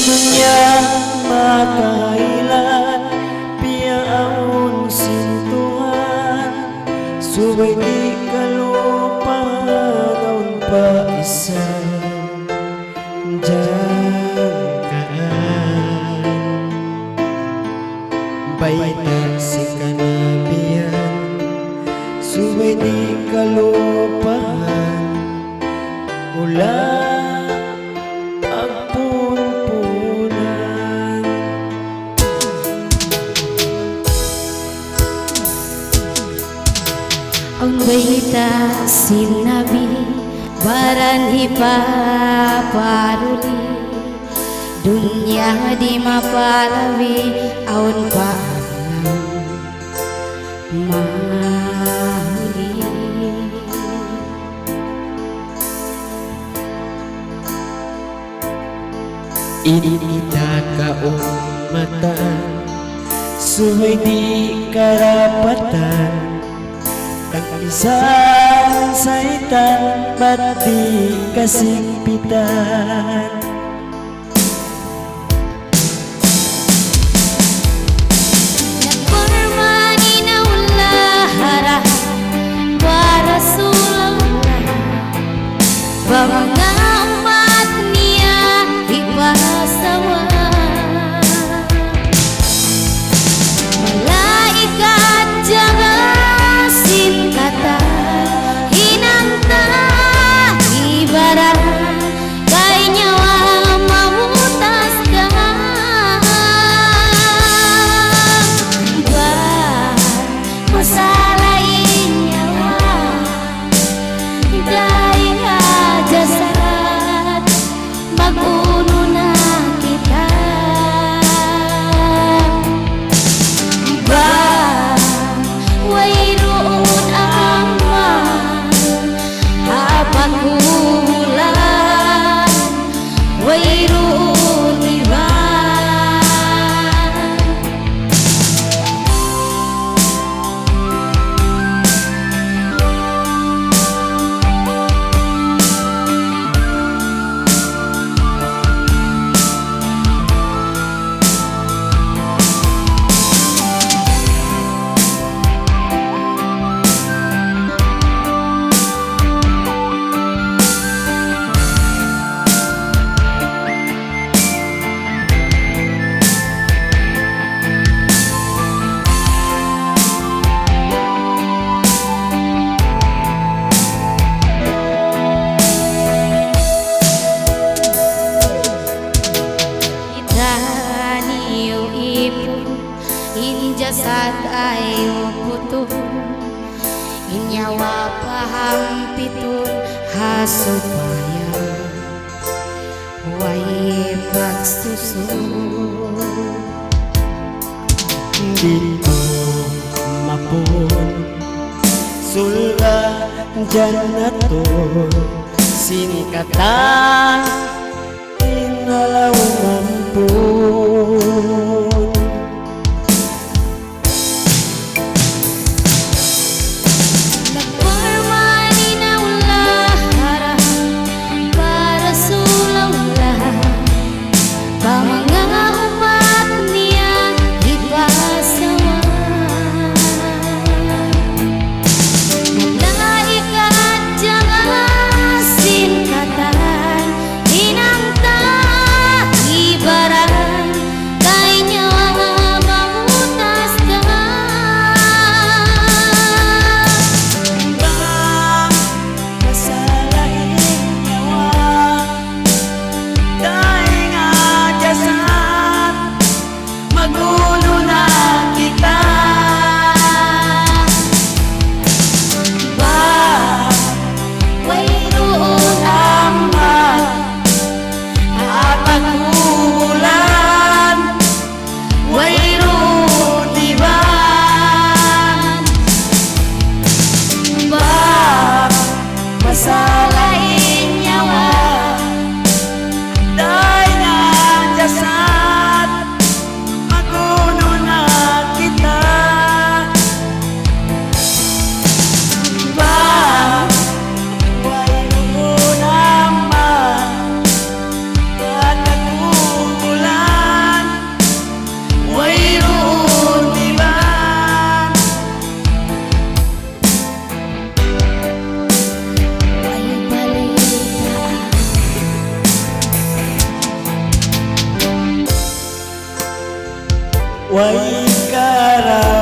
dunia makailan piaun sin Tuhan subay di kalupa daun pa isa jangkaan baita si kanabian subay di kalupahan ulan ang baita sinabi baran ipaparuli dunia di maparawi aun pa mahuli inita kaong mata suway di karapatan ang isang saitan ba't di kasigpitan nagpormani na ulahara para sulang mga umat niya ipasawa malaikat jangan jasad ay uputo inyawa pahampitun hasupaya way pagsusun dito mapun sulga janaton sinikatan inalaw mampun ibarat way kara